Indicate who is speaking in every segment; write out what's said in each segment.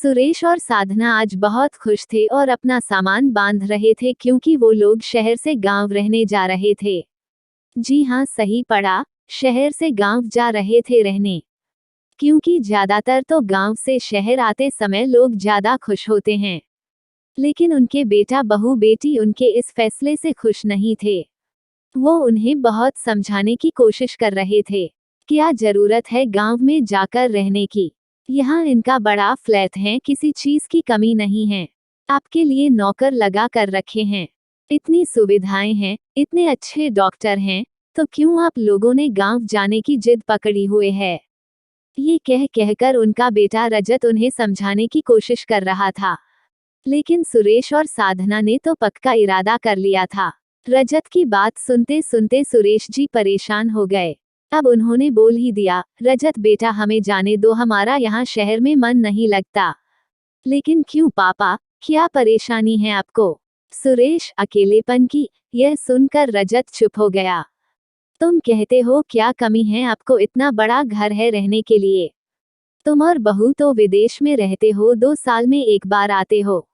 Speaker 1: सुरेश और साधना आज बहुत खुश थे और अपना सामान बांध रहे थे क्योंकि वो लोग शहर से गांव रहने जा रहे थे। जी हाँ, सही पड़ा, शहर से गांव जा रहे थे रहने। क्योंकि ज्यादातर तो गांव से शहर आते समय लोग ज्यादा खुश होते हैं। लेकिन उनके बेटा बहू बेटी उनके इस फैसले से खुश नहीं थे। वो उन्हें बहुत समझाने की कोशिश कर रहे थे। क्या जरूरत है गांव में जाकर रहने की? यहाँ इनका बड़ा फ्लैट है, किसी चीज की कमी नहीं है। आपके लिए नौकर लगा कर रखे हैं, इतनी सुविधाएं हैं, इतने अच्छे डॉक्टर हैं, तो क्यों आप लोगों ने गांव जाने की जिद पकड़ी हुए है? ये कह कहकर उनका बेटा रजत उन्हें समझाने की कोशिश कर रहा था। लेकिन सुरेश और साधना ने तो पक्का इरादा कर लिया था। रजत की बात सुनते सुनते सुरेश जी परेशान हो गए। अब उन्होंने बोल ही दिया, रजत बेटा हमें जाने दो, हमारा यहाँ शहर में मन नहीं लगता। लेकिन क्यों पापा, क्या परेशानी है आपको? सुरेश अकेलेपन की। यह सुनकर रजत चुप हो गया। तुम कहते हो क्या कमी है आपको? इतना बड़ा घर है रहने के लिए। तुम और बहू तो विदेश में रहते हो, 2 साल में एक बार आते हो।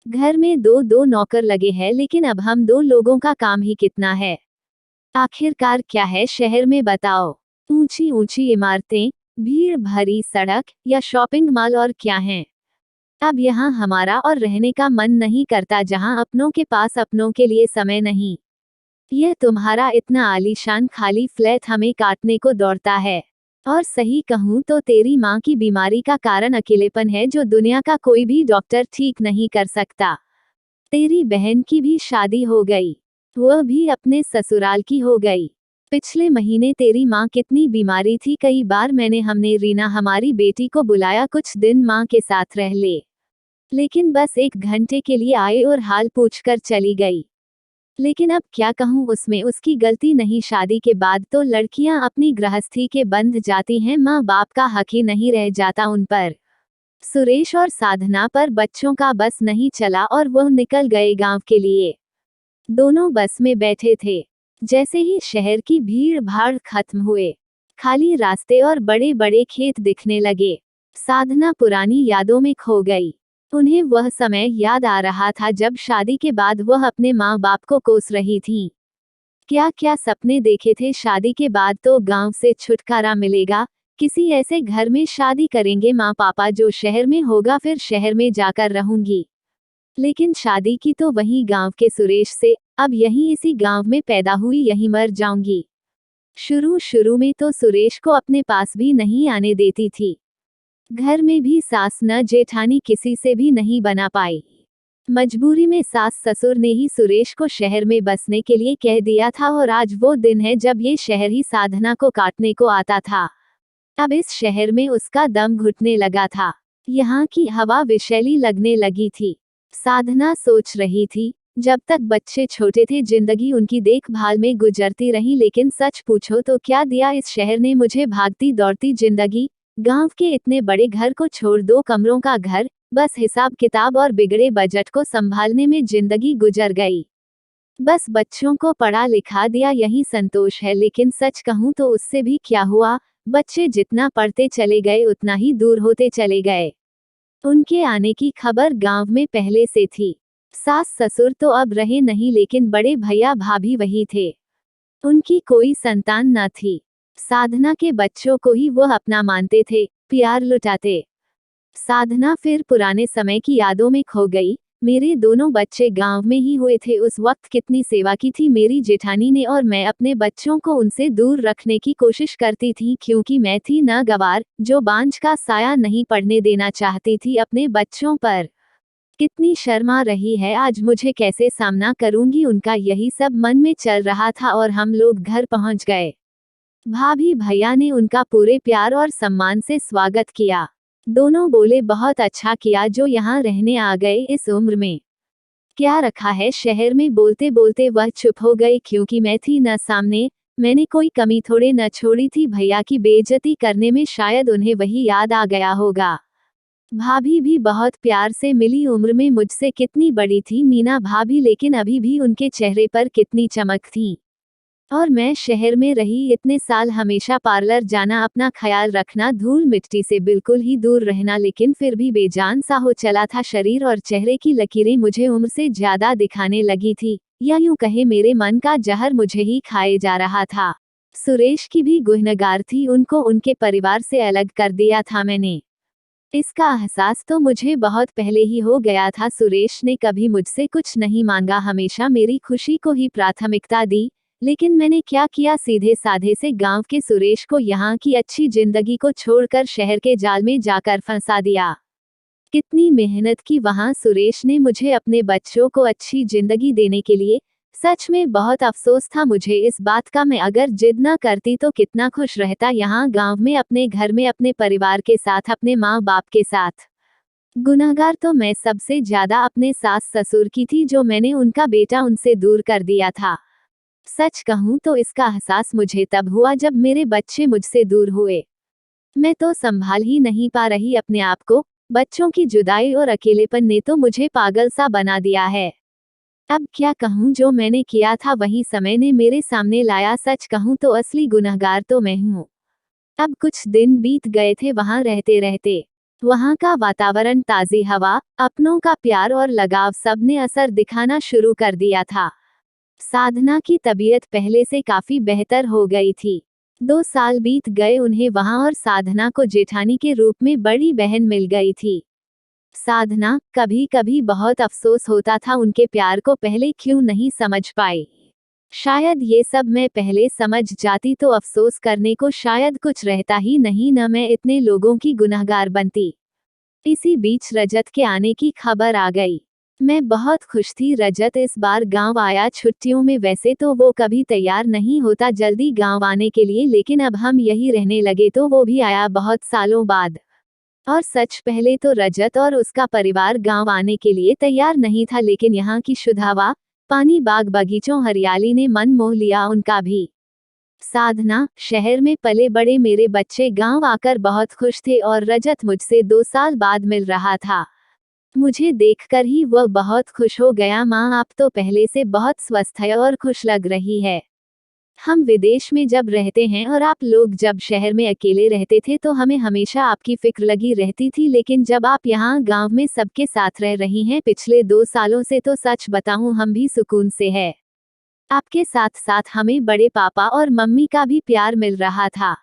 Speaker 1: घर में दो दो नौकर लगे हैं, लेकिन अब हम 2 लोगों का काम ही कितना है? आखिरकार क्या है शहर में बताओ? ऊंची ऊंची इमारतें, भीड़ भरी सड़क या शॉपिंग मॉल, और क्या है? अब यहाँ हमारा और रहने का मन नहीं करता, जहाँ अपनों के पास अपनों के लिए समय नहीं। यह तुम्हारा इतना आलीशान खाली फ्लैट हमें काटने को दौड़ता है। और सही कहूँ तो तेरी माँ की बीमारी का कारण अकेलेपन है, जो दुनिया का कोई भी डॉक्टर ठीक नहीं कर सकता। तेरी बहन की भी शादी हो गई, वह भी अपने ससुराल की हो गई। पिछले महीने तेरी माँ कितनी बीमारी थी, कई बार हमने रीना हमारी बेटी को बुलाया कुछ दिन माँ के साथ रह ले, लेकिन बस 1 घंटे के लिए आए और हाल पूछकर चली गई। लेकिन अब क्या कहूँ, उसमें उसकी गलती नहीं। शादी के बाद तो लड़कियां अपनी गृहस्थी के बंध जाती हैं, माँ बाप का हक ही नहीं रह जाता उन पर। सुरेश और साधना पर बच्चों का बस नहीं चला और वह निकल गए गांव के लिए। दोनों बस में बैठे थे। जैसे ही शहर की भीड़ भाड़ खत्म हुए, खाली रास्ते और बड़े बड़े खेत दिखने लगे, साधना पुरानी यादों में खो गई। उन्हें वह समय याद आ रहा था जब शादी के बाद वह अपने माँ बाप को कोस रही थीं। क्या क्या सपने देखे थे, शादी के बाद तो गांव से छुटकारा मिलेगा, किसी ऐसे घर में शादी करेंगे माँ पापा जो शहर में होगा, फिर शहर में जाकर रहूंगी। लेकिन शादी की तो वही गांव के सुरेश से, अब यहीं इसी गांव में पैदा हुई, यहीं मर जाऊंगी। शुरू शुरू में तो सुरेश को अपने पास भी नहीं आने देती थी। घर में भी सास न जेठानी किसी से भी नहीं बना पाई। मजबूरी में सास ससुर ने ही सुरेश को शहर में बसने के लिए कह दिया था, और आज वो दिन है जब ये शहर ही साधना को काटने को आता था। अब इस शहर में उसका दम घुटने लगा था। यहाँ की हवा विषैली लगने लगी थी। साधना सोच रही थी, जब तक बच्चे छोटे थे जिंदगी उनकी देखभाल में गुजरती रही, लेकिन सच पूछो तो क्या दिया इस शहर ने मुझे? भागती दौड़ती जिंदगी, गांव के इतने बड़े घर को छोड़ 2 कमरों का घर, बस हिसाब किताब और बिगड़े बजट को संभालने में जिंदगी गुजर गई। बस बच्चों को पढ़ा लिखा दिया, यही संतोष है। लेकिन सच कहूँ तो उससे भी क्या हुआ, बच्चे जितना पढ़ते चले गए उतना ही दूर होते चले गए। उनके आने की खबर गांव में पहले से थी। सास ससुर तो अब रहे नहीं, लेकिन बड़े भैया भाभी वही थे। उनकी कोई संतान न थी। साधना के बच्चों को ही वह अपना मानते थे, प्यार लुटाते। साधना फिर पुराने समय की यादों में खो गई। मेरे दोनों बच्चे गांव में ही हुए थे, उस वक्त कितनी सेवा की थी मेरी जेठानी ने, और मैं अपने बच्चों को उनसे दूर रखने की कोशिश करती थी, क्योंकि मैं थी न गवार, जो बांझ का साया नहीं पड़ने देना चाहती थी अपने बच्चों पर। कितनी शर्मा रही है, आज मुझे कैसे सामना करूंगी उनका, यही सब मन में चल रहा था। और हम लोग घर पहुंच गए। भाभी भैया ने उनका पूरे प्यार और सम्मान से स्वागत किया। दोनों बोले, बहुत अच्छा किया जो यहाँ रहने आ गए इस उम्र में। क्या रखा है शहर में? बोलते बोलते वह चुप हो गई, क्योंकि मैं थी न सामने, मैंने कोई कमी थोड़े न छोड़ी थी। भैया की बेइज्जती करने में शायद उन्हें वही याद आ गया होगा। भाभी भी बहुत प्यार से मिली, उम्र में मुझसे कितनी बड़ी थी मीना भाभी, लेकिन अभी भी उनके चेहरे पर कितनी चमक थी। और मैं शहर में रही इतने साल, हमेशा पार्लर जाना, अपना ख्याल रखना, धूल मिट्टी से बिल्कुल ही दूर रहना, लेकिन फिर भी बेजान सा हो चला था शरीर, और चेहरे की लकीरें मुझे उम्र से ज्यादा दिखाने लगी थी, या यूं कहे मेरे मन का जहर मुझे ही खाए जा रहा था। सुरेश की भी गुनहगार थी, उनको उनके परिवार से अलग कर दिया था मैंने। इसका एहसास तो मुझे बहुत पहले ही हो गया था। सुरेश ने कभी मुझसे कुछ नहीं मांगा, हमेशा मेरी खुशी को ही प्राथमिकता दी, लेकिन मैंने क्या किया, सीधे साधे से गांव के सुरेश को यहाँ की अच्छी जिंदगी को छोड़कर शहर के जाल में जाकर फंसा दिया। कितनी मेहनत की वहाँ सुरेश ने मुझे अपने बच्चों को अच्छी जिंदगी देने के लिए। सच में बहुत अफसोस था मुझे इस बात का, मैं अगर जिद न करती तो कितना खुश रहता यहाँ गांव में, अपने घर में, अपने परिवार के साथ, अपने माँ बाप के साथ। गुनहगार तो मैं सबसे ज्यादा अपने सास ससुर की थी, जो मैंने उनका बेटा उनसे दूर कर दिया था। सच कहूँ तो इसका एहसास मुझे तब हुआ जब मेरे बच्चे मुझसे दूर हुए। मैं तो संभाल ही नहीं पा रही अपने आप को। बच्चों की जुदाई और अकेलेपन ने तो मुझे पागल सा बना दिया है। अब क्या कहूँ, जो मैंने किया था वही समय ने मेरे सामने लाया। सच कहूँ तो असली गुनहगार तो मैं हूँ। अब कुछ दिन बीत गए थे वहाँ रहते रहते। वहाँ का वातावरण, ताज़ी हवा, अपनों का प्यार और लगाव, सब ने असर दिखाना शुरू कर दिया था। साधना की तबीयत पहले से काफी बेहतर हो गई थी। 2 साल बीत गए उन्हें वहाँ, और साधना को जेठानी के रूप में बड़ी बहन मिल गई थी। साधना, कभी कभी बहुत अफसोस होता था उनके प्यार को पहले क्यों नहीं समझ पाई। शायद ये सब मैं पहले समझ जाती तो अफसोस करने को शायद कुछ रहता ही नहीं, न मैं इतने लोगों की गुनहगार बनती। इसी बीच रजत के आने की खबर आ गई। मैं बहुत खुश थी। रजत इस बार गांव आया छुट्टियों में। वैसे तो वो कभी तैयार नहीं होता जल्दी गांव आने के लिए, लेकिन अब हम यही रहने लगे तो वो भी आया बहुत सालों बाद। और सच पहले तो रजत और उसका परिवार गांव आने के लिए तैयार नहीं था, लेकिन यहाँ की शुद्ध हवा, पानी, बाग बगीचों, हरियाली ने मन मोह लिया उनका भी। साधना, शहर में पले बड़े मेरे बच्चे गांव आकर बहुत खुश थे, और रजत मुझसे 2 साल बाद मिल रहा था। मुझे देखकर ही वह बहुत खुश हो गया। माँ, आप तो पहले से बहुत स्वस्थ है और खुश लग रही है। हम विदेश में जब रहते हैं और आप लोग जब शहर में अकेले रहते थे तो हमें हमेशा आपकी फिक्र लगी रहती थी, लेकिन जब आप यहाँ गांव में सबके साथ रह रही हैं पिछले 2 सालों से, तो सच बताऊं हम भी सुकून से है। आपके साथ साथ हमें बड़े पापा और मम्मी का भी प्यार मिल रहा था।